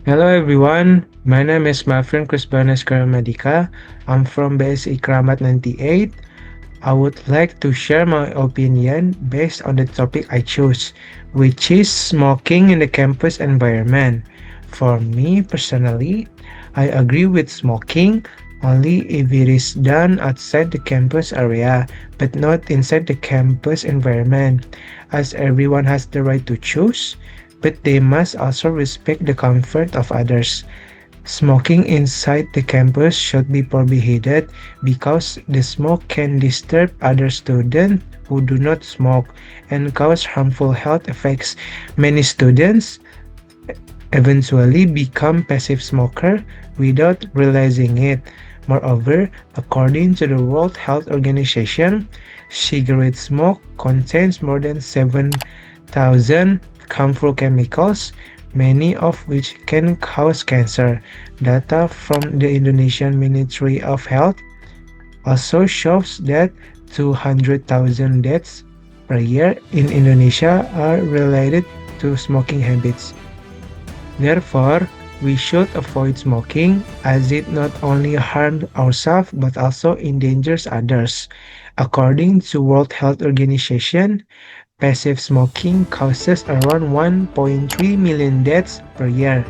Hello everyone, my name is my friend Krisbanas Karamadika. I'm from BSI Kramat 98. I would like to share my opinion based on the topic I chose, which is smoking in the campus environment. For me personally, I agree with smoking only if it is done outside the campus area, but not inside the campus environment, as everyone has the right to choose, but they must also respect the comfort of others. Smoking inside the campus should be prohibited because the smoke can disturb other students who do not smoke and cause harmful health effects. Many students eventually become passive smoker without realizing it. Moreover, according to the World Health Organization, cigarette smoke contains more than 7,000 harmful chemicals, many of which can cause cancer. Data from the Indonesian Ministry of Health also shows that 200,000 deaths per year in Indonesia are related to smoking habits. Therefore, we should avoid smoking as it not only harms ourselves but also endangers others. According to World Health Organization, passive smoking causes around 1.3 million deaths per year,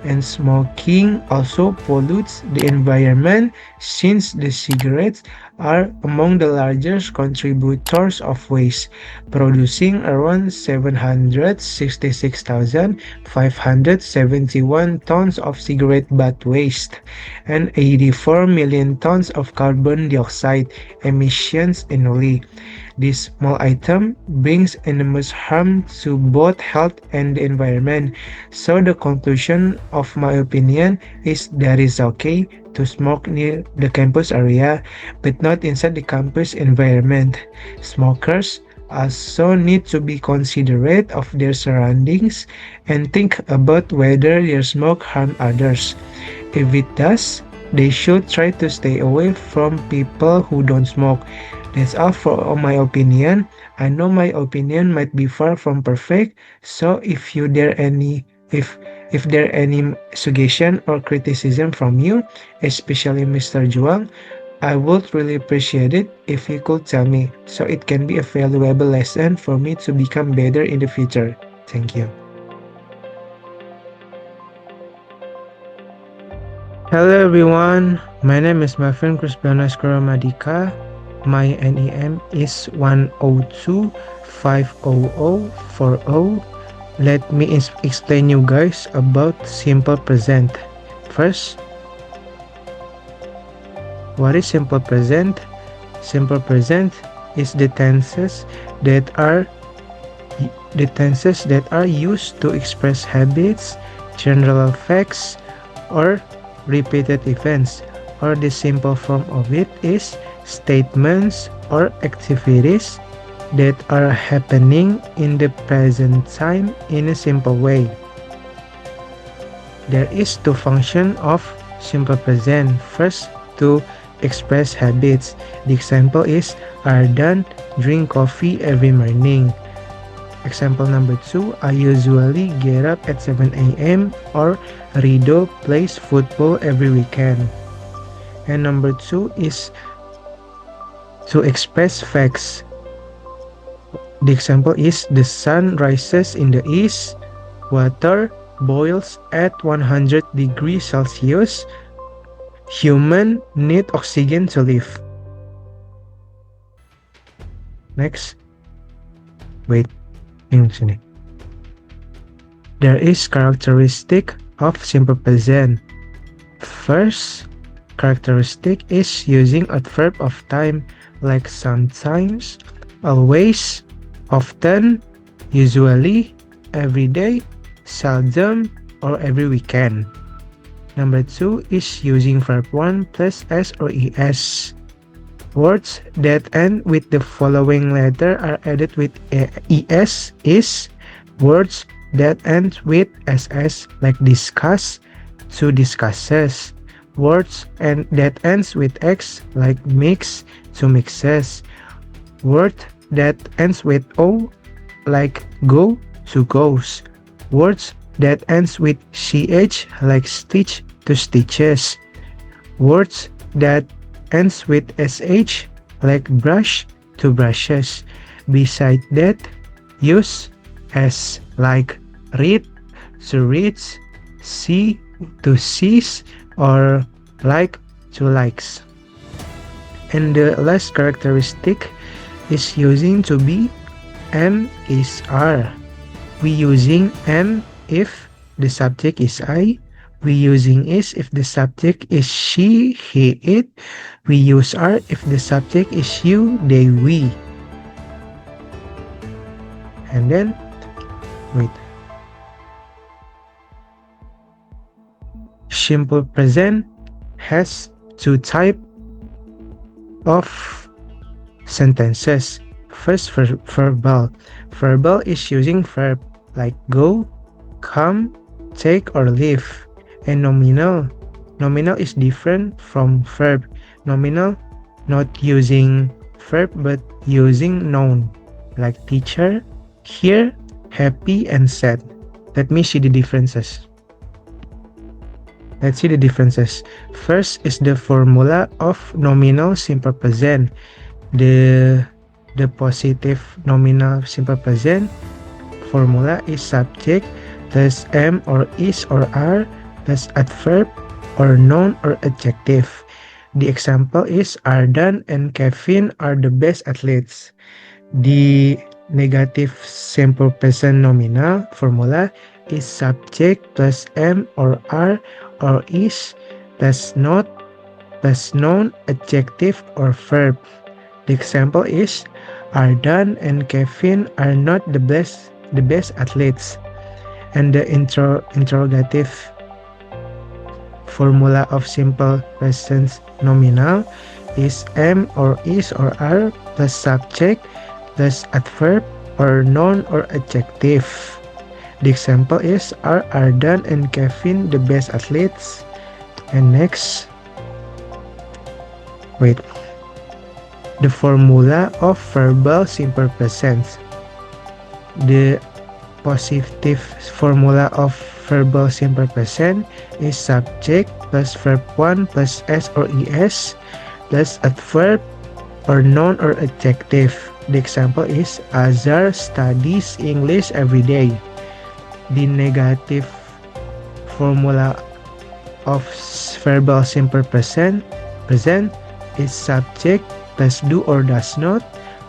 and smoking also pollutes the environment since the cigarettes are among the largest contributors of waste, producing around 766,571 tons of cigarette butt waste and 84 million tons of carbon dioxide emissions annually. This small item brings enormous harm to both health and the environment. So the conclusion of my opinion is that it's okay to smoke near the campus area, but not inside the campus environment. Smokers also need to be considerate of their surroundings and think about whether their smoke harm others. If it does, they should try to stay away from people who don't smoke. That's all for my opinion. I know my opinion might be far from perfect, so if there any suggestion or criticism from you, especially Mr. Juang, I would really appreciate it if you could tell me so it can be a valuable lesson for me to become better in the future. Thank you. Hello everyone, my name is my friend Krisbanas Karamadika. My NEM is 102-50040. Let me explain you guys about simple present. First, what is simple present? Simple present is the tenses that are used to express habits, general facts, or repeated events. Or the simple form of it is statements or activities that are happening in the present time in a simple way. There is two functions of simple present. First, to express habits. The example is Ardan drink coffee every morning. Example number 2, I usually get up at 7 a.m. or Rido plays football every weekend. And number 2 is to express facts. The example is the sun rises in the east, water boils at 100 degrees Celsius, human need oxygen to live. Next. Wait, in sini. There is characteristic of simple present. First characteristic is using adverb of time like sometimes, always, often, usually, every day, seldom, or every weekend. Number 2 is using verb 1 plus s or es. Words that end with the following letter are added with es is. Words that end with ss like discuss, to discusses. Words that ends with x like mix, to mixes. Word that ends with o like go, to goes. Words that ends with ch like stitch to stitches. Words that ends with sh like brush to brushes. Beside that, use s like read to reads, see to sees, or like to likes. And the last characteristic is using to be and is are. We using and if the subject is I. We using is if the subject is she, he, it. We use are if the subject is you, they, we. And then, wait. Simple present has two type of sentences. First, verbal. Verbal is using verb like go, come, take, or leave. And nominal. Nominal is different from verb. Nominal not using verb but using noun like teacher, here, happy, and sad. Let me see the differences. Let's see the differences. First is the formula of nominal simple present. The positive nominal simple present formula is subject plus am or is or are plus adverb or noun or adjective. The example is Ardan and Kevin are the best athletes. The negative simple present nominal formula is subject plus am or are or is plus not plus noun, adjective, or verb. The example is Ardan and Kevin are not the best athletes. And the interrogative formula of simple present nominal is am or is or are plus subject plus adverb or noun or adjective. The example is are Ardan and Kevin the best athletes? And next, wait. The formula of verbal simple present. The positive formula of verbal simple present is subject plus verb 1 plus s or es plus adverb or noun or adjective. The example is Azar studies English every day. The negative formula of verbal simple present is subject plus do or does not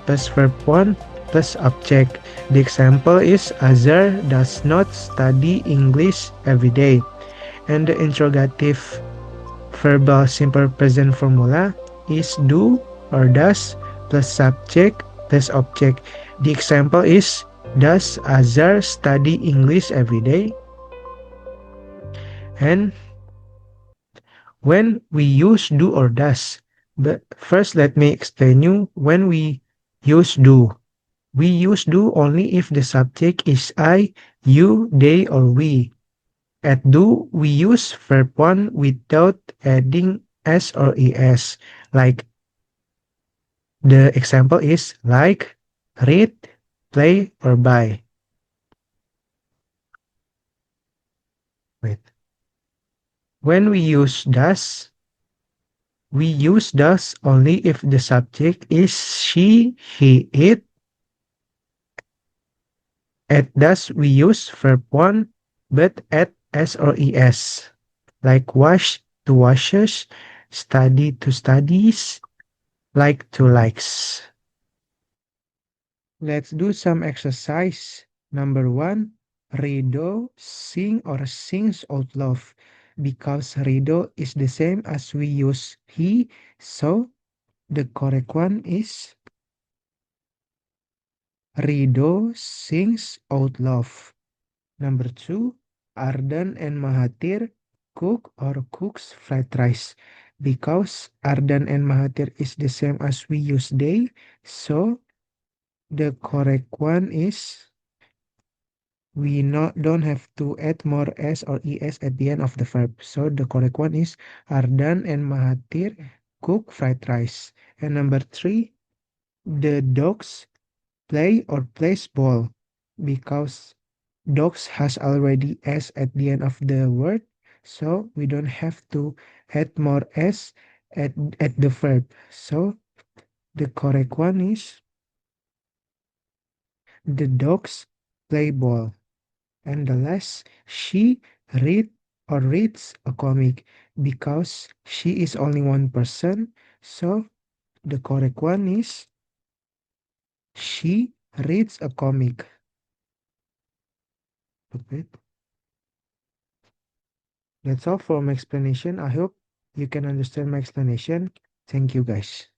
plus verb 1 plus object. The example is Azar does not study English every day. And the interrogative verbal simple present formula is do or does plus subject plus object. The example is does Azar study English every day? And when we use do or does, but first let me explain you when we use do. We use do only if the subject is I, you, they, or we. At do, we use verb 1 without adding s or es. Like the example is like, read, play, or buy. Wait. When we use does only if the subject is she, he, it. At does we use verb 1 but add s or es. Like wash to washes, study to studies, like to likes. Let's do some exercise. Number 1, Rido sing or sings out loud. Because Rido is the same as we use he, so the correct one is Rido sings out loud. Number 2, Ardan and Mahathir cook or cooks fried rice. Because Ardan and Mahathir is the same as we use they, so the correct one is we don't have to add more s or es at the end of the verb. So the correct one is Ardan and Mahathir cook fried rice. And number 3, the dogs play or plays ball. Because Dogs has already s at the end of the word, so we don't have to add more s at the verb. So the correct one is the dogs play ball. And the last, she read or reads a comic because she is only one person. So the correct one is she reads a comic. Okay. That's all for my explanation. I hope you can understand my explanation. Thank you guys.